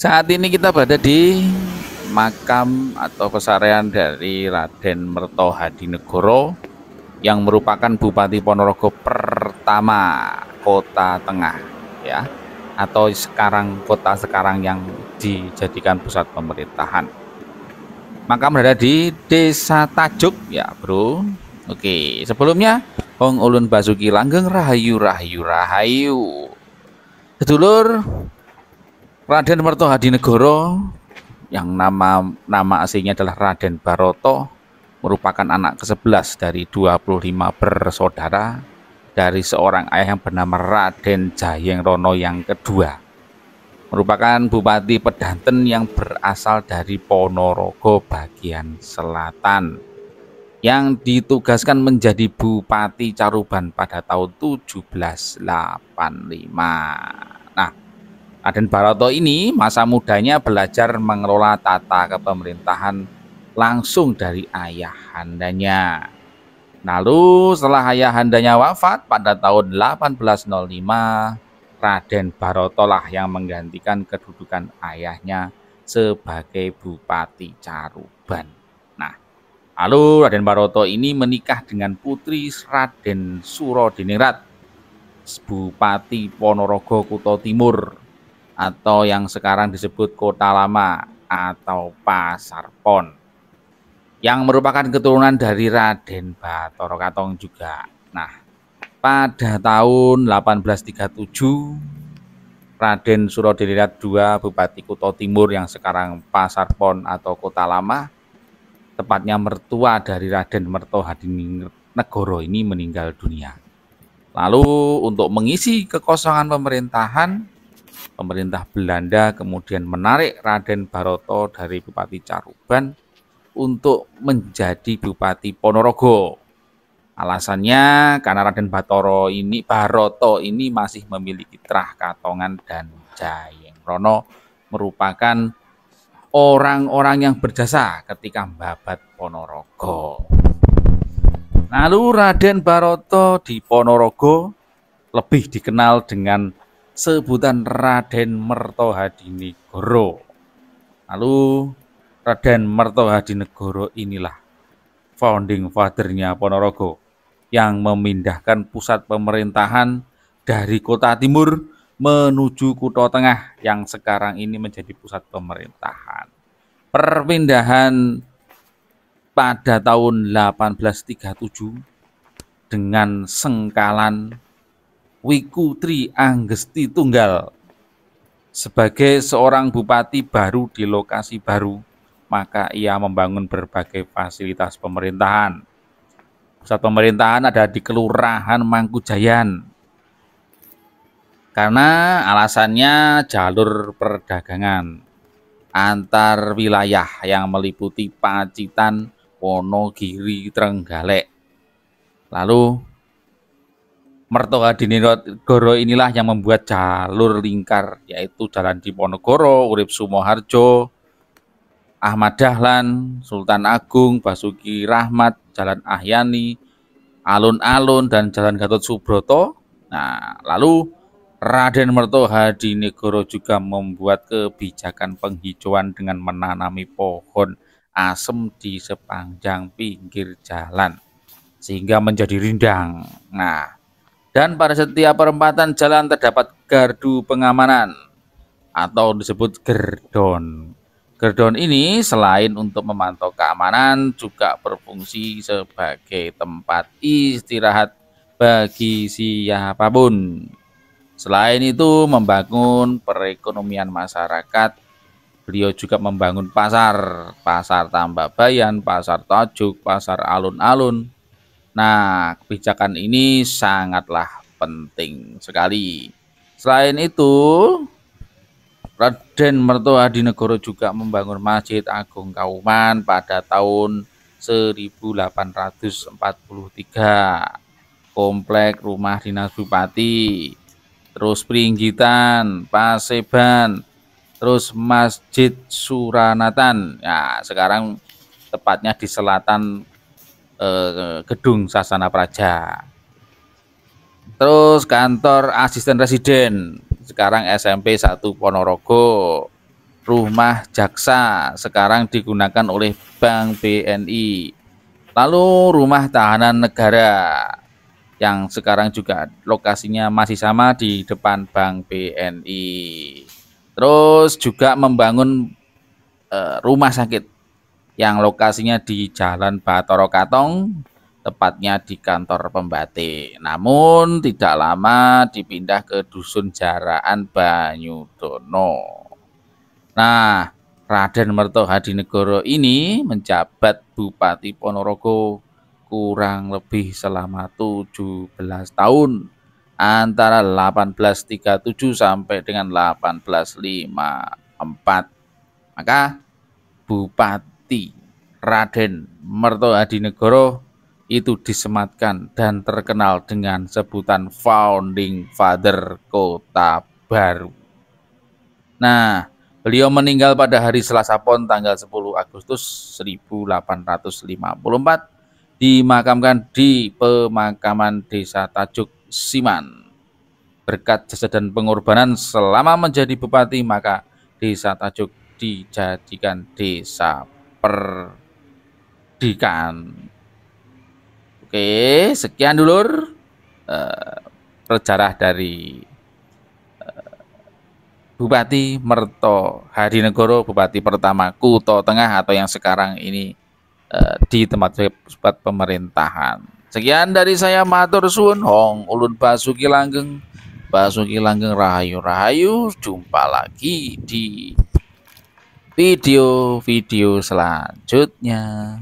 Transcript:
Saat ini kita berada di makam atau pesarian dari Raden Mertohadinegoro yang merupakan Bupati Ponorogo pertama Kota Tengah, ya, atau sekarang kota sekarang yang dijadikan pusat pemerintahan. Makam berada di Desa Tajuk, ya bro. Oke, sebelumnya Hong Ulun Basuki Langgeng Rahayu Rahayu Rahayu. Sedulur, Raden Mertohadinegoro yang nama aslinya adalah Raden Baroto, merupakan anak ke-11 dari 25 bersaudara dari seorang ayah yang bernama Raden Jayeng Rono yang kedua. Merupakan bupati pedanten yang berasal dari Ponorogo bagian selatan, yang ditugaskan menjadi Bupati Caruban pada tahun 1785. Nah, Raden Baroto ini masa mudanya belajar mengelola tata kepemerintahan langsung dari ayahandanya. Lalu setelah ayahandanya wafat pada tahun 1805, Raden Baroto lah yang menggantikan kedudukan ayahnya sebagai Bupati Caruban. Nah, lalu Raden Baroto ini menikah dengan putri Raden Surodiningrat, Bupati Ponorogo Kuto Timur, atau yang sekarang disebut Kota Lama atau Pasar Pon, yang merupakan keturunan dari Raden Bathara Katong juga. Nah, pada tahun 1837, Raden Surodiningrat II, Bupati Kuto Timur yang sekarang Pasar Pon atau Kota Lama, tepatnya mertua dari Raden Mertohadinegoro ini, meninggal dunia. Lalu untuk mengisi kekosongan pemerintahan, pemerintah Belanda kemudian menarik Raden Baroto dari Bupati Caruban untuk menjadi Bupati Ponorogo. Alasannya karena Raden Baroto ini masih memiliki trah Katongan dan Jayeng Rono, merupakan orang-orang yang berjasa ketika membabat Ponorogo. Lalu Raden Baroto di Ponorogo lebih dikenal dengan sebutan Raden Mertohadinegoro. Lalu Raden Mertohadinegoro inilah founding father-nya Ponorogo yang memindahkan pusat pemerintahan dari Kota Timur menuju Kuto Tengah yang sekarang ini menjadi pusat pemerintahan. Perpindahan pada tahun 1837 dengan sengkalan Wiku Tri Anggesti Tunggal sebagai seorang bupati baru di lokasi baru, maka ia membangun berbagai fasilitas pemerintahan. Pusat pemerintahan ada di Kelurahan Mangkujayan, karena alasannya jalur perdagangan antar wilayah yang meliputi Pacitan, Wonogiri, Trenggalek. Lalu Mertohadinegoro inilah yang membuat jalur lingkar, yaitu Jalan Diponegoro, Urip Sumoharjo, Ahmad Dahlan, Sultan Agung, Basuki Rahmat, Jalan Ahyani, Alun-Alun, dan Jalan Gatot Subroto. Nah, lalu Raden Mertohadinegoro juga membuat kebijakan penghijauan dengan menanami pohon asem di sepanjang pinggir jalan, sehingga menjadi rindang. Nah, dan pada setiap perempatan jalan terdapat gardu pengamanan atau disebut gerdon. Gerdon ini selain untuk memantau keamanan juga berfungsi sebagai tempat istirahat bagi siapapun. Selain itu membangun perekonomian masyarakat, beliau juga membangun pasar Tambabayan, pasar Tajuk, pasar Alun-Alun. Nah, kebijakan ini sangatlah penting sekali. Selain itu, Raden Mertohadinegoro juga membangun Masjid Agung Kauman pada tahun 1843, komplek rumah dinas bupati, terus Pringgitan, Paseban, terus Masjid Suranatan. Ya, sekarang tepatnya di selatan Gedung Sasana Praja. Terus kantor asisten residen, sekarang SMP 1 Ponorogo. rumah jaksa, sekarang digunakan oleh Bank BNI. Lalu rumah tahanan negara yang sekarang juga lokasinya masih sama di depan Bank BNI. Terus juga membangun rumah sakit yang lokasinya di Jalan Bathara Katong, tepatnya di kantor Pembate. Namun tidak lama dipindah ke Dusun Jaraan Banyudono. Nah, Raden Merto Hadinegoro ini menjabat Bupati Ponorogo kurang lebih selama 17 tahun antara 1837 sampai dengan 1854. Maka Bupati Raden Merto Hadinegoro itu disematkan dan terkenal dengan sebutan Founding Father Kota Baru. Nah, beliau meninggal pada hari Selasa Pon tanggal 10 Agustus 1854, dimakamkan di pemakaman Desa Tajuk Siman. Berkat jasa dan pengorbanan selama menjadi bupati, maka Desa Tajuk dijadikan desa perdikan. Oke, sekian dulur sejarah dari Bupati Merto Hadinegoro, Bupati pertama Kuto Tengah atau yang sekarang ini di tempat pemerintahan. Sekian dari saya, matur suwun. Hong ulun Basuki Langgeng rahayu. Jumpa lagi di video-video selanjutnya.